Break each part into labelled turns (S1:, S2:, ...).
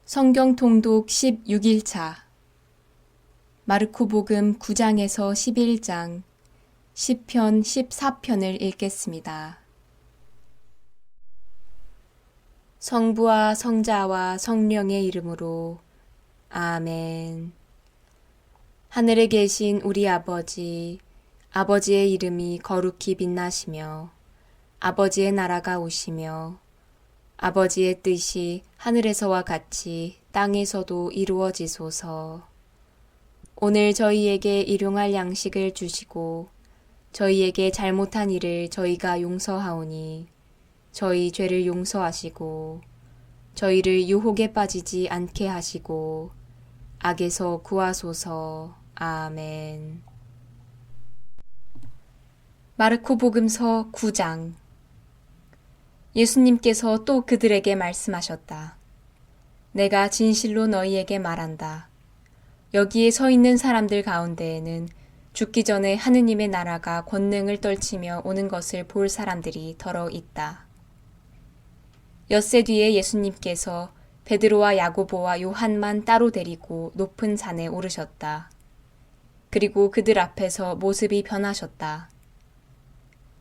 S1: 성경 통독 16일차 마르코복음 9장에서 11장 10편 14편을 읽겠습니다. 성부와 성자와 성령의 이름으로 아멘. 하늘에 계신 우리 아버지, 아버지의 이름이 거룩히 빛나시며 아버지의 나라가 오시며 아버지의 뜻이 하늘에서와 같이 땅에서도 이루어지소서. 오늘 저희에게 일용할 양식을 주시고 저희에게 잘못한 일을 저희가 용서하오니 저희 죄를 용서하시고 저희를 유혹에 빠지지 않게 하시고 악에서 구하소서. 아멘. 마르코 복음서 9장. 예수님께서 또 그들에게 말씀하셨다. 내가 진실로 너희에게 말한다. 여기에 서 있는 사람들 가운데에는 죽기 전에 하느님의 나라가 권능을 떨치며 오는 것을 볼 사람들이 더러 있다. 엿새 뒤에 예수님께서 베드로와 야고보와 요한만 따로 데리고 높은 산에 오르셨다. 그리고 그들 앞에서 모습이 변하셨다.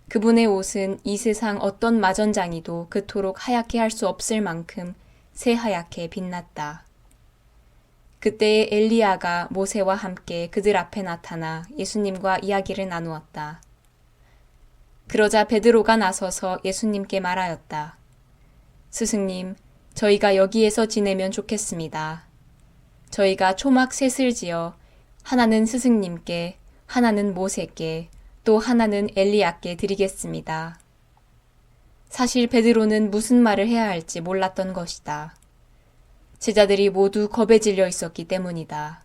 S1: 그분의 옷은 이 세상 어떤 마전장이도 그토록 하얗게 할 수 없을 만큼 새하얗게 빛났다. 그때에 엘리야가 모세와 함께 그들 앞에 나타나 예수님과 이야기를 나누었다. 그러자 베드로가 나서서 예수님께 말하였다. 스승님, 저희가 여기에서 지내면 좋겠습니다. 저희가 초막 셋을 지어 하나는 스승님께, 하나는 모세께, 또 하나는 엘리야께 드리겠습니다. 사실 베드로는 무슨 말을 해야 할지 몰랐던 것이다. 제자들이 모두 겁에 질려 있었기 때문이다.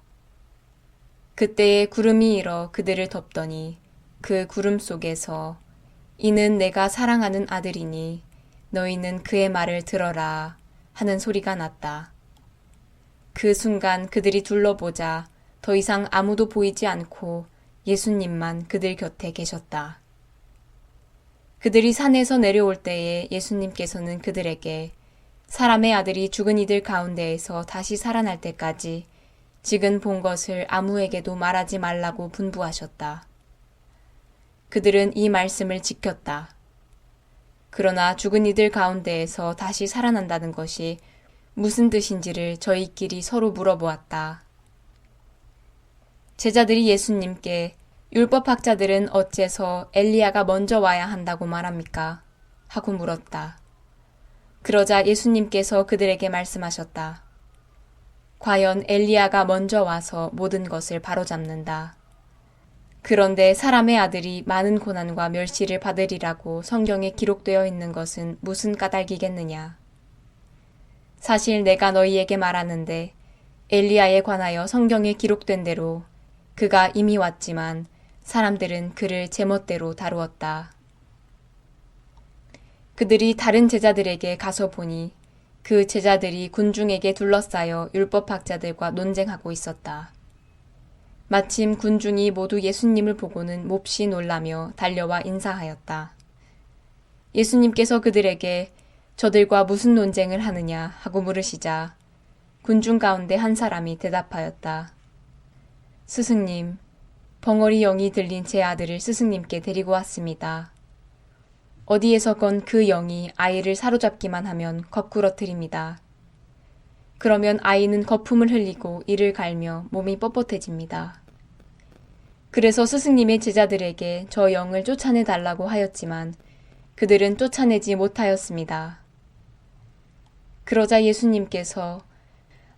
S1: 그때에 구름이 일어 그들을 덮더니 그 구름 속에서 이는 내가 사랑하는 아들이니 너희는 그의 말을 들어라 하는 소리가 났다. 그 순간 그들이 둘러보자 더 이상 아무도 보이지 않고 예수님만 그들 곁에 계셨다. 그들이 산에서 내려올 때에 예수님께서는 그들에게 사람의 아들이 죽은 이들 가운데에서 다시 살아날 때까지 지금 본 것을 아무에게도 말하지 말라고 분부하셨다. 그들은 이 말씀을 지켰다. 그러나 죽은 이들 가운데에서 다시 살아난다는 것이 무슨 뜻인지를 저희끼리 서로 물어보았다. 제자들이 예수님께 율법학자들은 어째서 엘리야가 먼저 와야 한다고 말합니까? 하고 물었다. 그러자 예수님께서 그들에게 말씀하셨다. 과연 엘리야가 먼저 와서 모든 것을 바로잡는다. 그런데 사람의 아들이 많은 고난과 멸시를 받으리라고 성경에 기록되어 있는 것은 무슨 까닭이겠느냐. 사실 내가 너희에게 말하는데 엘리야에 관하여 성경에 기록된 대로 그가 이미 왔지만 사람들은 그를 제멋대로 다루었다. 그들이 다른 제자들에게 가서 보니 그 제자들이 군중에게 둘러싸여 율법학자들과 논쟁하고 있었다. 마침 군중이 모두 예수님을 보고는 몹시 놀라며 달려와 인사하였다. 예수님께서 그들에게 저들과 무슨 논쟁을 하느냐 하고 물으시자 군중 가운데 한 사람이 대답하였다. 스승님, 벙어리 영이 들린 제 아들을 스승님께 데리고 왔습니다. 어디에서건 그 영이 아이를 사로잡기만 하면 거꾸러뜨립니다. 그러면 아이는 거품을 흘리고 이를 갈며 몸이 뻣뻣해집니다. 그래서 스승님의 제자들에게 저 영을 쫓아내 달라고 하였지만 그들은 쫓아내지 못하였습니다. 그러자 예수님께서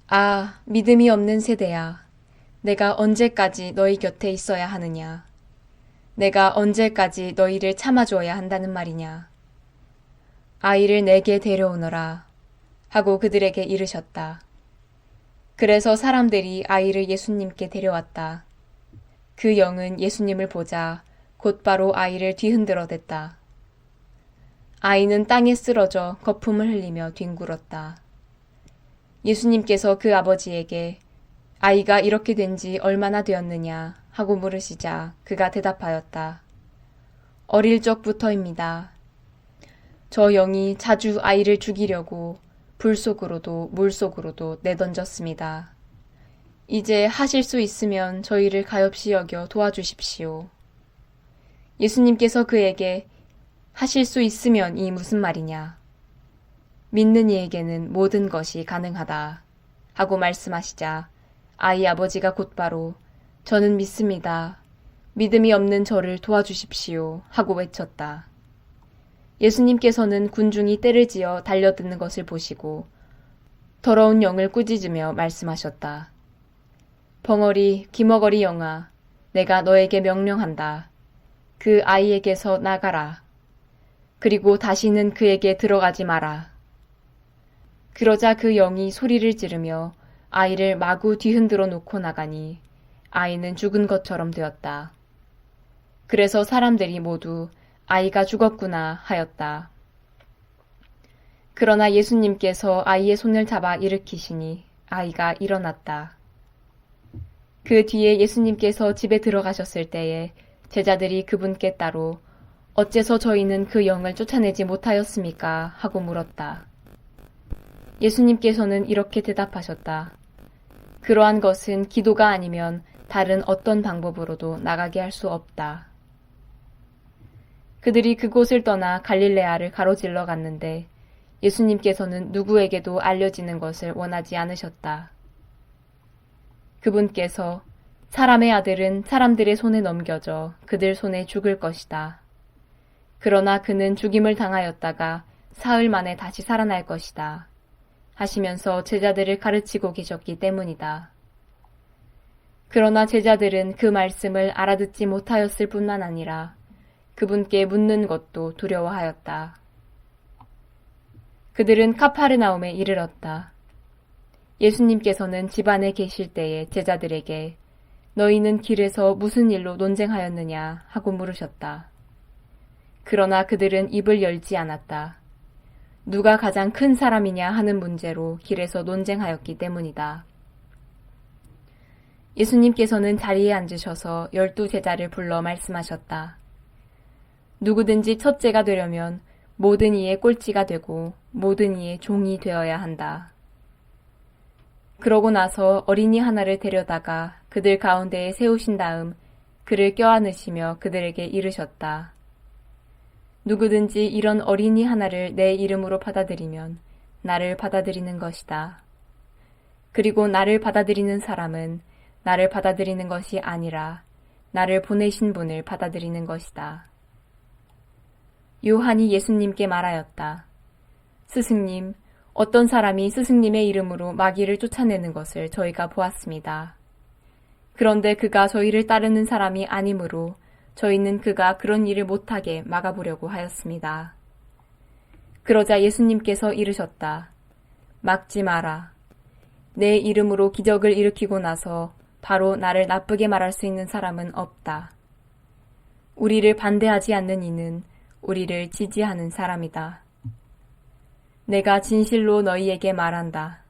S1: 아, 믿음이 없는 세대야. 내가 언제까지 너희 곁에 있어야 하느냐. 내가 언제까지 너희를 참아주어야 한다는 말이냐. 아이를 내게 데려오너라 하고 그들에게 이르셨다. 그래서 사람들이 아이를 예수님께 데려왔다. 그 영은 예수님을 보자 곧바로 아이를 뒤흔들어댔다. 아이는 땅에 쓰러져 거품을 흘리며 뒹굴었다. 예수님께서 그 아버지에게 아이가 이렇게 된 지 얼마나 되었느냐 하고 물으시자 그가 대답하였다. 어릴 적부터입니다. 저 영이 자주 아이를 죽이려고 불 속으로도 물 속으로도 내던졌습니다. 이제 하실 수 있으면 저희를 가엾이 여겨 도와주십시오. 예수님께서 그에게 하실 수 있으면이 무슨 말이냐? 믿는 이에게는 모든 것이 가능하다 하고 말씀하시자 아이 아버지가 곧바로 저는 믿습니다. 믿음이 없는 저를 도와주십시오 하고 외쳤다. 예수님께서는 군중이 떼를 지어 달려드는 것을 보시고 더러운 영을 꾸짖으며 말씀하셨다. 벙어리 기머거리 영아, 내가 너에게 명령한다. 그 아이에게서 나가라. 그리고 다시는 그에게 들어가지 마라. 그러자 그 영이 소리를 지르며 아이를 마구 뒤흔들어 놓고 나가니 아이는 죽은 것처럼 되었다. 그래서 사람들이 모두 아이가 죽었구나 하였다. 그러나 예수님께서 아이의 손을 잡아 일으키시니 아이가 일어났다. 그 뒤에 예수님께서 집에 들어가셨을 때에 제자들이 그분께 따로 어째서 저희는 그 영을 쫓아내지 못하였습니까? 하고 물었다. 예수님께서는 이렇게 대답하셨다. 그러한 것은 기도가 아니면 다른 어떤 방법으로도 나가게 할 수 없다. 그들이 그곳을 떠나 갈릴레아를 가로질러 갔는데 예수님께서는 누구에게도 알려지는 것을 원하지 않으셨다. 그분께서 사람의 아들은 사람들의 손에 넘겨져 그들 손에 죽을 것이다. 그러나 그는 죽임을 당하였다가 사흘 만에 다시 살아날 것이다. 하시면서 제자들을 가르치고 계셨기 때문이다. 그러나 제자들은 그 말씀을 알아듣지 못하였을 뿐만 아니라 그분께 묻는 것도 두려워하였다. 그들은 카파르나움에 이르렀다. 예수님께서는 집안에 계실 때에 제자들에게 너희는 길에서 무슨 일로 논쟁하였느냐 하고 물으셨다. 그러나 그들은 입을 열지 않았다. 누가 가장 큰 사람이냐 하는 문제로 길에서 논쟁하였기 때문이다. 예수님께서는 자리에 앉으셔서 12 제자를 불러 말씀하셨다. 누구든지 첫째가 되려면 모든 이의 꼴찌가 되고 모든 이의 종이 되어야 한다. 그러고 나서 어린이 하나를 데려다가 그들 가운데에 세우신 다음 그를 껴안으시며 그들에게 이르셨다. 누구든지 이런 어린이 하나를 내 이름으로 받아들이면 나를 받아들이는 것이다. 그리고 나를 받아들이는 사람은 나를 받아들이는 것이 아니라 나를 보내신 분을 받아들이는 것이다. 요한이 예수님께 말하였다. 스승님, 어떤 사람이 스승님의 이름으로 마귀를 쫓아내는 것을 저희가 보았습니다. 그런데 그가 저희를 따르는 사람이 아니므로 저희는 그가 그런 일을 못하게 막아보려고 하였습니다. 그러자 예수님께서 이르셨다. 막지 마라. 내 이름으로 기적을 일으키고 나서 바로 나를 나쁘게 말할 수 있는 사람은 없다. 우리를 반대하지 않는 이는 우리를 지지하는 사람이다. 내가 진실로 너희에게 말한다.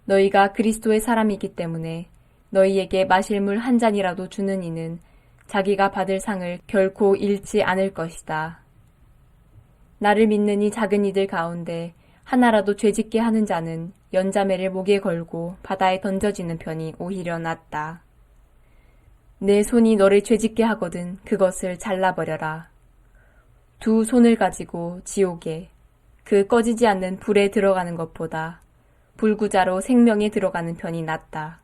S1: 너희가 그리스도의 사람이기 때문에 너희에게 마실 물 한 잔이라도 주는 이는 자기가 받을 상을 결코 잃지 않을 것이다. 나를 믿는 이 작은 이들 가운데 하나라도 죄짓게 하는 자는 연자매를 목에 걸고 바다에 던져지는 편이 오히려 낫다. 내 손이 너를 죄짓게 하거든 그것을 잘라버려라. 2 손을 가지고 지옥에 그 꺼지지 않는 불에 들어가는 것보다 불구자로 생명에 들어가는 편이 낫다.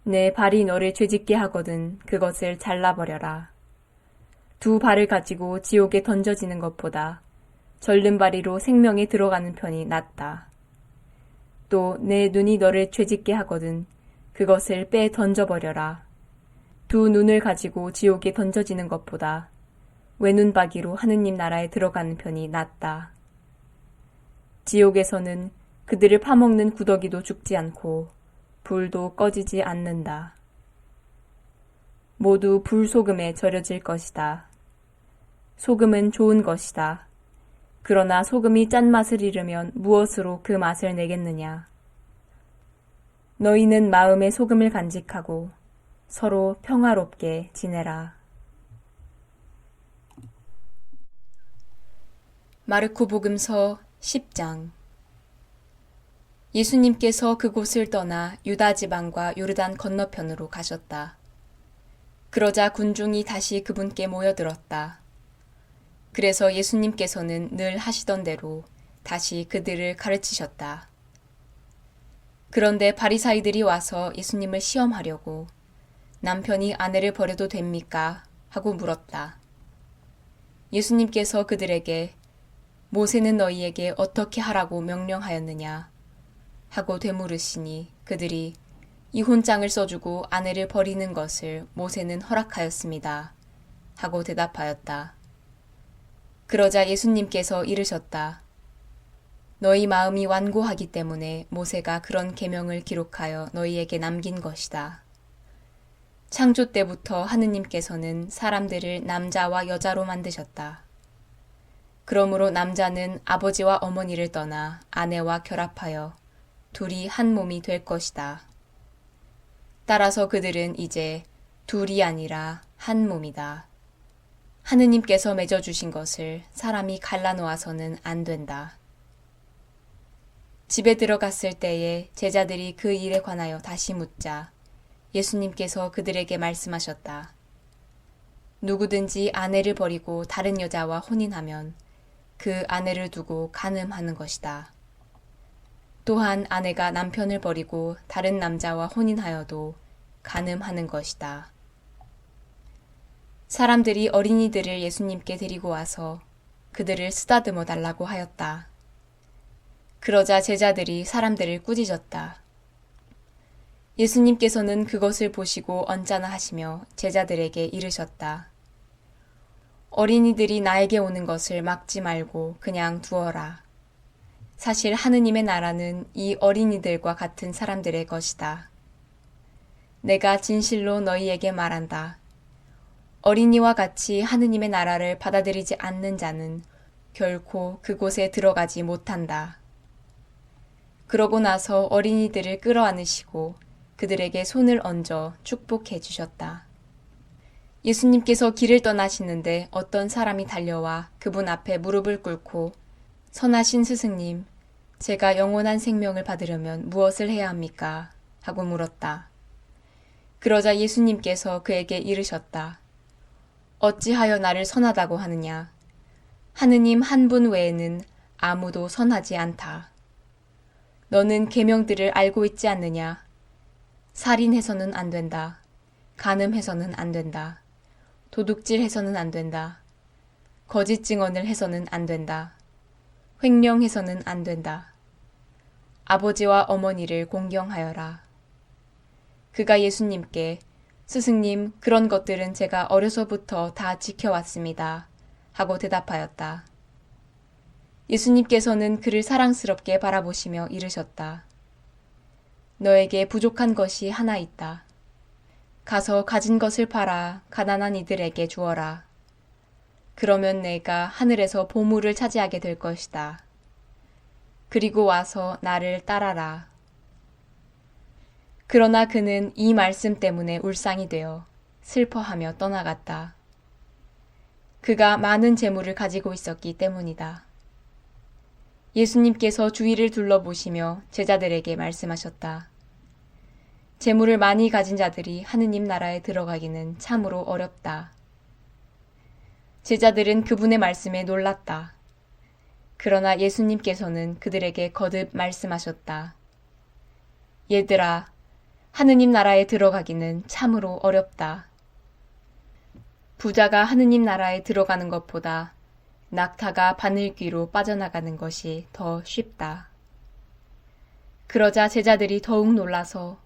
S1: 내 발이 너를 죄짓게 하거든 그것을 잘라버려라. 2 발을 가지고 지옥에 던져지는 것보다 절름발이로 생명에 들어가는 편이 낫다. 또 내 눈이 너를 죄짓게 하거든 그것을 빼 던져버려라. 2 눈을 가지고 지옥에 던져지는 것보다 외눈박이로 하느님 나라에 들어가는 편이 낫다. 지옥에서는 그들을 파먹는 구더기도 죽지 않고 불도 꺼지지 않는다. 모두 불소금에 절여질 것이다. 소금은 좋은 것이다. 그러나 소금이 짠맛을 잃으면 무엇으로 그 맛을 내겠느냐. 너희는 마음에 소금을 간직하고 서로 평화롭게 지내라. 마르코 복음서 10장. 예수님께서 그곳을 떠나 유다 지방과 요르단 건너편으로 가셨다. 그러자 군중이 다시 그분께 모여들었다. 그래서 예수님께서는 늘 하시던 대로 다시 그들을 가르치셨다. 그런데 바리사이들이 와서 예수님을 시험하려고 남편이 아내를 버려도 됩니까? 하고 물었다. 예수님께서 그들에게 모세는 너희에게 어떻게 하라고 명령하였느냐? 하고 되물으시니 그들이 이혼장을 써주고 아내를 버리는 것을 모세는 허락하였습니다. 하고 대답하였다. 그러자 예수님께서 이르셨다. 너희 마음이 완고하기 때문에 모세가 그런 계명을 기록하여 너희에게 남긴 것이다. 창조 때부터 하느님께서는 사람들을 남자와 여자로 만드셨다. 그러므로 남자는 아버지와 어머니를 떠나 아내와 결합하여 둘이 한 몸이 될 것이다. 따라서 그들은 이제 둘이 아니라 한 몸이다. 하느님께서 맺어주신 것을 사람이 갈라놓아서는 안 된다. 집에 들어갔을 때에 제자들이 그 일에 관하여 다시 묻자 예수님께서 그들에게 말씀하셨다. 누구든지 아내를 버리고 다른 여자와 혼인하면 그 아내를 두고 간음하는 것이다. 또한 아내가 남편을 버리고 다른 남자와 혼인하여도 간음하는 것이다. 사람들이 어린이들을 예수님께 데리고 와서 그들을 쓰다듬어 달라고 하였다. 그러자 제자들이 사람들을 꾸짖었다. 예수님께서는 그것을 보시고 언짢아 하시며 제자들에게 이르셨다. 어린이들이 나에게 오는 것을 막지 말고 그냥 두어라. 사실 하느님의 나라는 이 어린이들과 같은 사람들의 것이다. 내가 진실로 너희에게 말한다. 어린이와 같이 하느님의 나라를 받아들이지 않는 자는 결코 그곳에 들어가지 못한다. 그러고 나서 어린이들을 끌어안으시고 그들에게 손을 얹어 축복해 주셨다. 예수님께서 길을 떠나시는데 어떤 사람이 달려와 그분 앞에 무릎을 꿇고 선하신 스승님, 제가 영원한 생명을 받으려면 무엇을 해야 합니까? 하고 물었다. 그러자 예수님께서 그에게 이르셨다. 어찌하여 나를 선하다고 하느냐? 하느님 한 분 외에는 아무도 선하지 않다. 너는 계명들을 알고 있지 않느냐? 살인해서는 안 된다. 간음해서는 안 된다. 도둑질해서는 안 된다. 거짓 증언을 해서는 안 된다. 횡령해서는 안 된다. 아버지와 어머니를 공경하여라. 그가 예수님께 스승님, 그런 것들은 제가 어려서부터 다 지켜왔습니다. 하고 대답하였다. 예수님께서는 그를 사랑스럽게 바라보시며 이르셨다. 너에게 부족한 것이 하나 있다. 가서 가진 것을 팔아 가난한 이들에게 주어라. 그러면 내가 하늘에서 보물을 차지하게 될 것이다. 그리고 와서 나를 따라라. 그러나 그는 이 말씀 때문에 울상이 되어 슬퍼하며 떠나갔다. 그가 많은 재물을 가지고 있었기 때문이다. 예수님께서 주위를 둘러보시며 제자들에게 말씀하셨다. 재물을 많이 가진 자들이 하느님 나라에 들어가기는 참으로 어렵다. 제자들은 그분의 말씀에 놀랐다. 그러나 예수님께서는 그들에게 거듭 말씀하셨다. 얘들아, 하느님 나라에 들어가기는 참으로 어렵다. 부자가 하느님 나라에 들어가는 것보다 낙타가 바늘귀로 빠져나가는 것이 더 쉽다. 그러자 제자들이 더욱 놀라서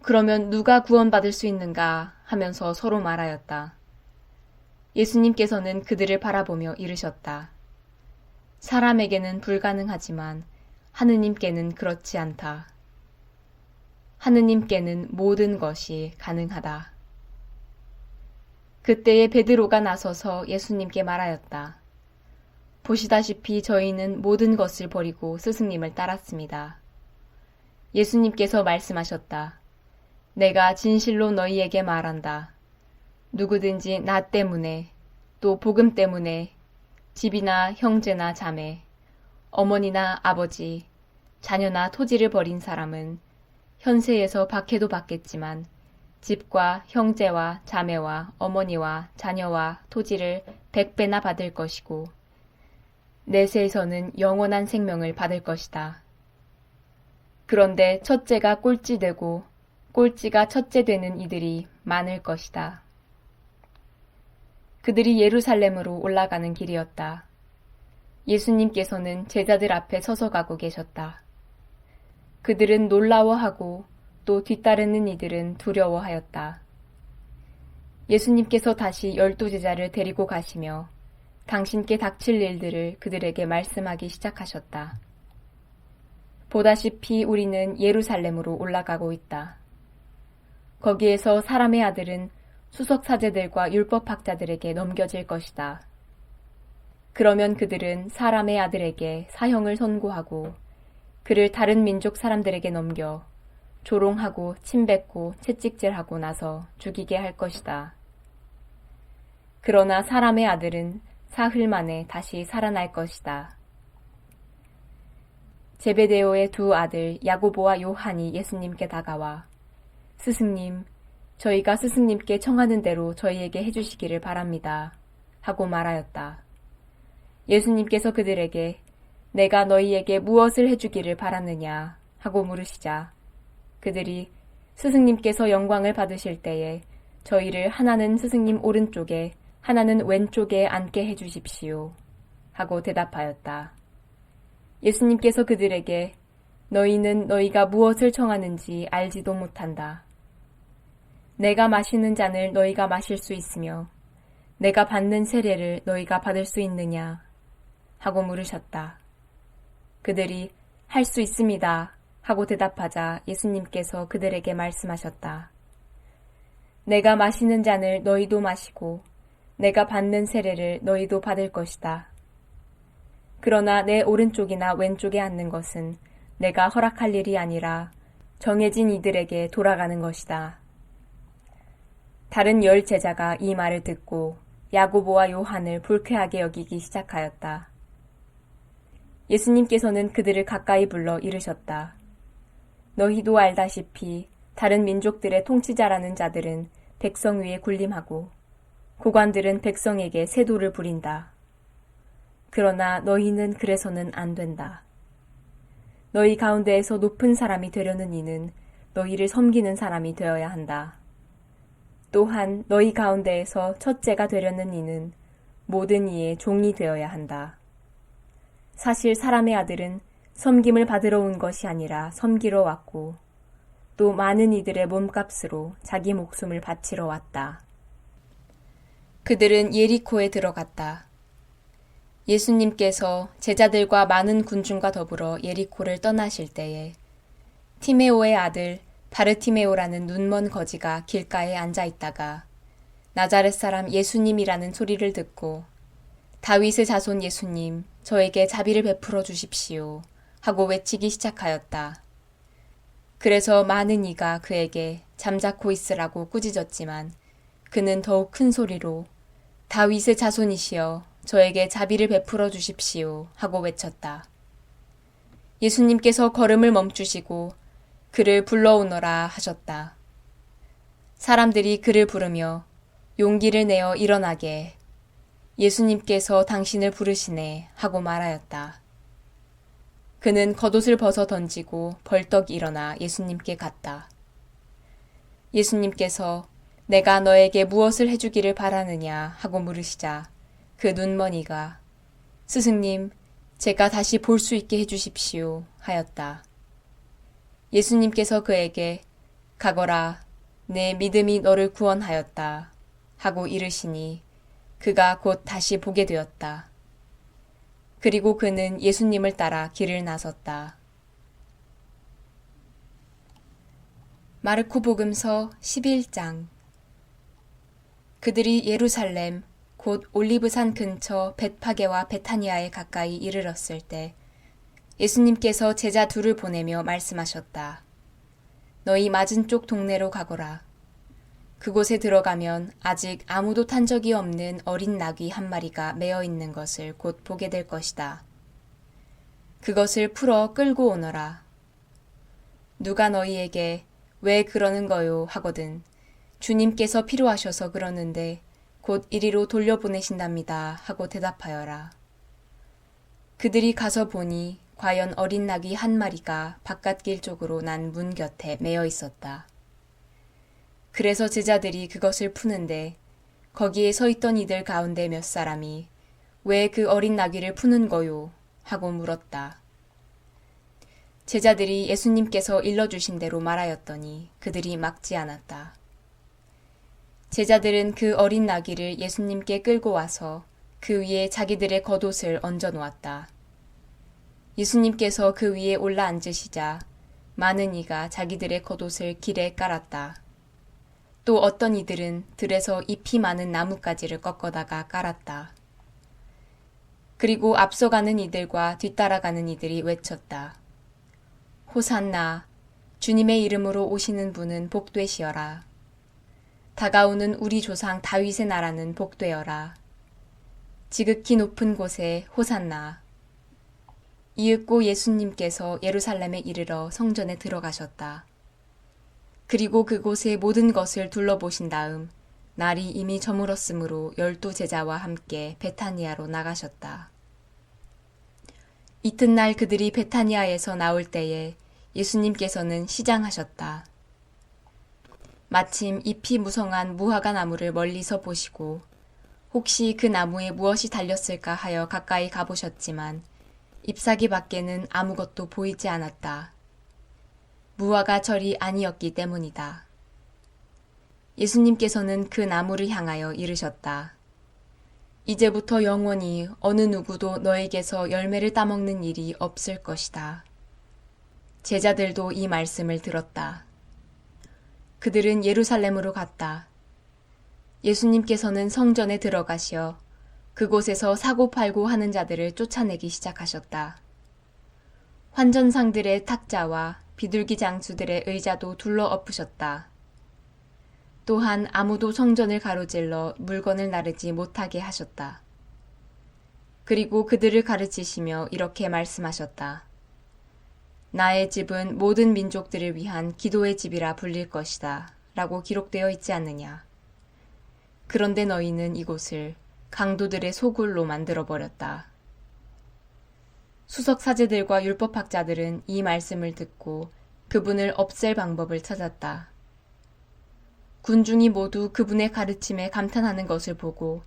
S1: 그러면 누가 구원받을 수 있는가 하면서 서로 말하였다. 예수님께서는 그들을 바라보며 이르셨다. 사람에게는 불가능하지만 하느님께는 그렇지 않다. 하느님께는 모든 것이 가능하다. 그때에 베드로가 나서서 예수님께 말하였다. 보시다시피 저희는 모든 것을 버리고 스승님을 따랐습니다. 예수님께서 말씀하셨다. 내가 진실로 너희에게 말한다. 누구든지 나 때문에 또 복음 때문에 집이나 형제나 자매, 어머니나 아버지, 자녀나 토지를 버린 사람은 현세에서 박해도 받겠지만 집과 형제와 자매와 어머니와 자녀와 토지를 100배나 받을 것이고 내세에서는 영원한 생명을 받을 것이다. 그런데 첫째가 꼴찌 되고 꼴찌가 첫째 되는 이들이 많을 것이다. 그들이 예루살렘으로 올라가는 길이었다. 예수님께서는 제자들 앞에 서서 가고 계셨다. 그들은 놀라워하고 또 뒤따르는 이들은 두려워하였다. 예수님께서 다시 12제자를 데리고 가시며 당신께 닥칠 일들을 그들에게 말씀하기 시작하셨다. 보다시피 우리는 예루살렘으로 올라가고 있다. 거기에서 사람의 아들은 수석사제들과 율법학자들에게 넘겨질 것이다. 그러면 그들은 사람의 아들에게 사형을 선고하고 그를 다른 민족 사람들에게 넘겨 조롱하고 침뱉고 채찍질하고 나서 죽이게 할 것이다. 그러나 사람의 아들은 사흘 만에 다시 살아날 것이다. 제베데오의 두 아들 야고보와 요한이 예수님께 다가와 스승님, 저희가 스승님께 청하는 대로 저희에게 해주시기를 바랍니다. 하고 말하였다. 예수님께서 그들에게 내가 너희에게 무엇을 해주기를 바라느냐 하고 물으시자 그들이 스승님께서 영광을 받으실 때에 저희를 하나는 스승님 오른쪽에 하나는 왼쪽에 앉게 해주십시오. 하고 대답하였다. 예수님께서 그들에게 너희는 너희가 무엇을 청하는지 알지도 못한다. 내가 마시는 잔을 너희가 마실 수 있으며 내가 받는 세례를 너희가 받을 수 있느냐 하고 물으셨다. 그들이 할 수 있습니다 하고 대답하자 예수님께서 그들에게 말씀하셨다. 내가 마시는 잔을 너희도 마시고 내가 받는 세례를 너희도 받을 것이다. 그러나 내 오른쪽이나 왼쪽에 앉는 것은 내가 허락할 일이 아니라 정해진 이들에게 돌아가는 것이다. 다른 10 제자가 이 말을 듣고 야고보와 요한을 불쾌하게 여기기 시작하였다. 예수님께서는 그들을 가까이 불러 이르셨다. 너희도 알다시피 다른 민족들의 통치자라는 자들은 백성 위에 군림하고 고관들은 백성에게 세도를 부린다. 그러나 너희는 그래서는 안 된다. 너희 가운데에서 높은 사람이 되려는 이는 너희를 섬기는 사람이 되어야 한다. 또한 너희 가운데에서 첫째가 되려는 이는 모든 이의 종이 되어야 한다. 사실 사람의 아들은 섬김을 받으러 온 것이 아니라 섬기러 왔고 또 많은 이들의 몸값으로 자기 목숨을 바치러 왔다. 그들은 예리코에 들어갔다. 예수님께서 제자들과 많은 군중과 더불어 예리코를 떠나실 때에 티메오의 아들 바르티메오라는 눈먼 거지가 길가에 앉아 있다가 나자렛 사람 예수님이라는 소리를 듣고 다윗의 자손 예수님, 저에게 자비를 베풀어 주십시오 하고 외치기 시작하였다. 그래서 많은 이가 그에게 잠자코 있으라고 꾸짖었지만 그는 더욱 큰 소리로 다윗의 자손이시여 저에게 자비를 베풀어 주십시오 하고 외쳤다. 예수님께서 걸음을 멈추시고 그를 불러오너라 하셨다. 사람들이 그를 부르며 용기를 내어 일어나게 예수님께서 당신을 부르시네 하고 말하였다. 그는 겉옷을 벗어 던지고 벌떡 일어나 예수님께 갔다. 예수님께서 내가 너에게 무엇을 해주기를 바라느냐 하고 물으시자 그 눈머니가 스승님, 제가 다시 볼 수 있게 해주십시오 하였다. 예수님께서 그에게 가거라, 내 믿음이 너를 구원하였다 하고 이르시니 그가 곧 다시 보게 되었다. 그리고 그는 예수님을 따라 길을 나섰다. 마르코복음서 11장. 그들이 예루살렘 곧 올리브산 근처 벳파게와 베타니아에 가까이 이르렀을 때 예수님께서 제자 둘을 보내며 말씀하셨다. 너희 맞은쪽 동네로 가거라. 그곳에 들어가면 아직 아무도 탄 적이 없는 어린 나귀 한 마리가 매어 있는 것을 곧 보게 될 것이다. 그것을 풀어 끌고 오너라. 누가 너희에게 왜 그러는 거요 하거든 주님께서 필요하셔서 그러는데 곧 이리로 돌려보내신답니다 하고 대답하여라. 그들이 가서 보니 과연 어린 낙이 한 마리가 바깥길 쪽으로 난 문 곁에 매여 있었다. 그래서 제자들이 그것을 푸는데 거기에 서 있던 이들 가운데 몇 사람이 왜 그 어린 나귀를 푸는 거요? 하고 물었다. 제자들이 예수님께서 일러주신 대로 말하였더니 그들이 막지 않았다. 제자들은 그 어린 나귀를 예수님께 끌고 와서 그 위에 자기들의 겉옷을 얹어 놓았다. 예수님께서 그 위에 올라 앉으시자 많은 이가 자기들의 겉옷을 길에 깔았다. 또 어떤 이들은 들에서 잎이 많은 나뭇가지를 꺾어다가 깔았다. 그리고 앞서가는 이들과 뒤따라가는 이들이 외쳤다. 호산나, 주님의 이름으로 오시는 분은 복되시어라. 다가오는 우리 조상 다윗의 나라는 복되어라. 지극히 높은 곳에 호산나. 이윽고 예수님께서 예루살렘에 이르러 성전에 들어가셨다. 그리고 그곳의 모든 것을 둘러보신 다음 날이 이미 저물었으므로 12 제자와 함께 베타니아로 나가셨다. 이튿날 그들이 베타니아에서 나올 때에 예수님께서는 시장하셨다. 마침 잎이 무성한 무화과 나무를 멀리서 보시고 혹시 그 나무에 무엇이 달렸을까 하여 가까이 가보셨지만 잎사귀 밖에는 아무것도 보이지 않았다. 무화과 절이 아니었기 때문이다. 예수님께서는 그 나무를 향하여 이르셨다. 이제부터 영원히 어느 누구도 너에게서 열매를 따먹는 일이 없을 것이다. 제자들도 이 말씀을 들었다. 그들은 예루살렘으로 갔다. 예수님께서는 성전에 들어가시어 그곳에서 사고팔고 하는 자들을 쫓아내기 시작하셨다. 환전상들의 탁자와 비둘기 장수들의 의자도 둘러 엎으셨다. 또한 아무도 성전을 가로질러 물건을 나르지 못하게 하셨다. 그리고 그들을 가르치시며 이렇게 말씀하셨다. 나의 집은 모든 민족들을 위한 기도의 집이라 불릴 것이다. 라고 기록되어 있지 않느냐. 그런데 너희는 이곳을 강도들의 소굴로 만들어버렸다. 수석사제들과 율법학자들은 이 말씀을 듣고 그분을 없앨 방법을 찾았다. 군중이 모두 그분의 가르침에 감탄하는 것을 보고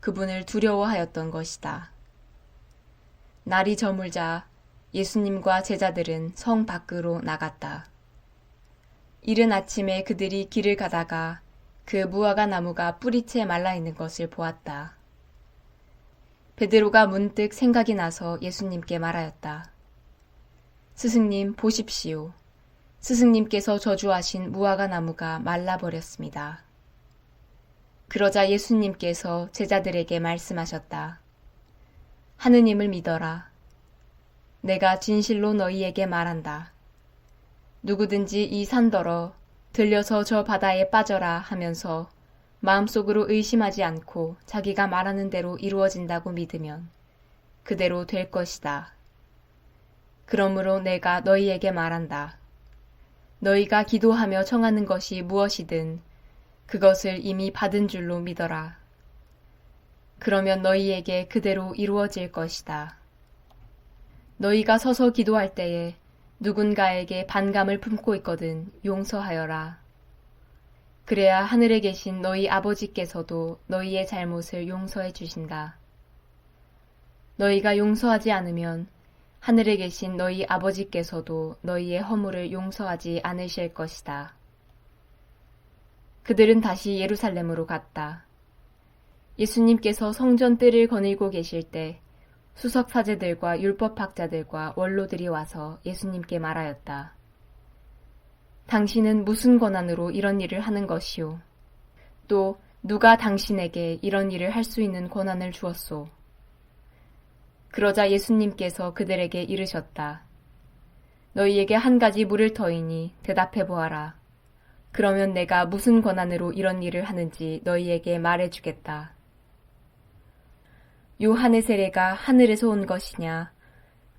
S1: 그분을 두려워하였던 것이다. 날이 저물자 예수님과 제자들은 성 밖으로 나갔다. 이른 아침에 그들이 길을 가다가 그 무화과 나무가 뿌리채 말라있는 것을 보았다. 베드로가 문득 생각이 나서 예수님께 말하였다. 스승님, 보십시오. 스승님께서 저주하신 무화과 나무가 말라버렸습니다. 그러자 예수님께서 제자들에게 말씀하셨다. 하느님을 믿어라. 내가 진실로 너희에게 말한다. 누구든지 이 산더러 들려서 저 바다에 빠져라 하면서 마음속으로 의심하지 않고 자기가 말하는 대로 이루어진다고 믿으면 그대로 될 것이다. 그러므로 내가 너희에게 말한다. 너희가 기도하며 청하는 것이 무엇이든 그것을 이미 받은 줄로 믿어라. 그러면 너희에게 그대로 이루어질 것이다. 너희가 서서 기도할 때에 누군가에게 반감을 품고 있거든 용서하여라. 그래야 하늘에 계신 너희 아버지께서도 너희의 잘못을 용서해 주신다. 너희가 용서하지 않으면 하늘에 계신 너희 아버지께서도 너희의 허물을 용서하지 않으실 것이다. 그들은 다시 예루살렘으로 갔다. 예수님께서 성전 뜰을 거닐고 계실 때 수석사제들과 율법학자들과 원로들이 와서 예수님께 말하였다. 당신은 무슨 권한으로 이런 일을 하는 것이오? 또 누가 당신에게 이런 일을 할 수 있는 권한을 주었소? 그러자 예수님께서 그들에게 이르셨다. 너희에게 한 가지 물을 터이니 대답해 보아라. 그러면 내가 무슨 권한으로 이런 일을 하는지 너희에게 말해주겠다. 요한의 세례가 하늘에서 온 것이냐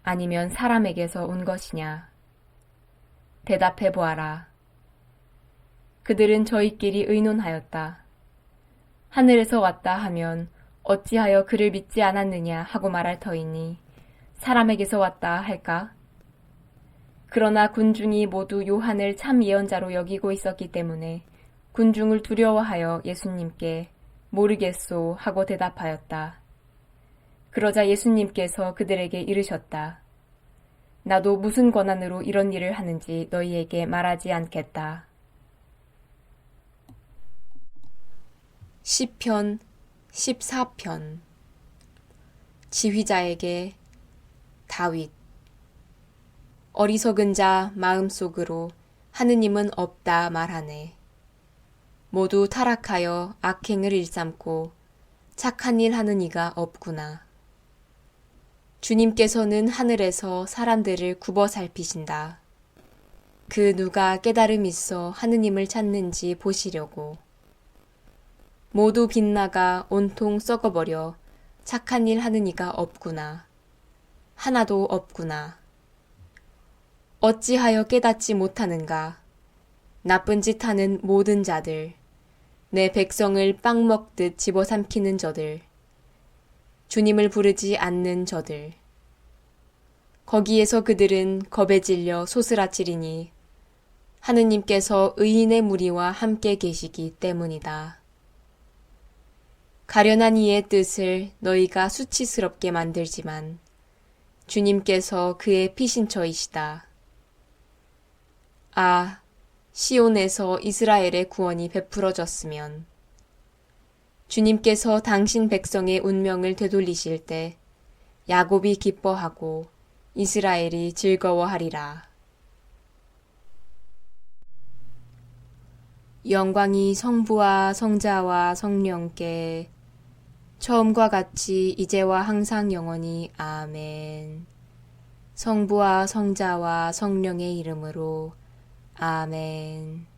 S1: 아니면 사람에게서 온 것이냐? 대답해 보아라. 그들은 저희끼리 의논하였다. 하늘에서 왔다 하면 어찌하여 그를 믿지 않았느냐 하고 말할 터이니 사람에게서 왔다 할까? 그러나 군중이 모두 요한을 참 예언자로 여기고 있었기 때문에 군중을 두려워하여 예수님께 모르겠소 하고 대답하였다. 그러자 예수님께서 그들에게 이르셨다. 나도 무슨 권한으로 이런 일을 하는지 너희에게 말하지 않겠다. 시편 14편. 지휘자에게 다윗. 어리석은 자 마음속으로 하느님은 없다 말하네. 모두 타락하여 악행을 일삼고 착한 일 하는 이가 없구나. 주님께서는 하늘에서 사람들을 굽어 살피신다. 그 누가 깨달음 있어 하느님을 찾는지 보시려고. 모두 빗나가 온통 썩어버려 착한 일 하는 이가 없구나. 하나도 없구나. 어찌하여 깨닫지 못하는가? 나쁜 짓 하는 모든 자들, 내 백성을 빵 먹듯 집어삼키는 저들, 주님을 부르지 않는 저들. 거기에서 그들은 겁에 질려 소스라치리니 하느님께서 의인의 무리와 함께 계시기 때문이다. 가련한 이의 뜻을 너희가 수치스럽게 만들지만 주님께서 그의 피신처이시다. 아, 시온에서 이스라엘의 구원이 베풀어졌으면 주님께서 당신 백성의 운명을 되돌리실 때 야곱이 기뻐하고 이스라엘이 즐거워하리라. 영광이 성부와 성자와 성령께 처음과 같이 이제와 항상 영원히 아멘. 성부와 성자와 성령의 이름으로 아멘.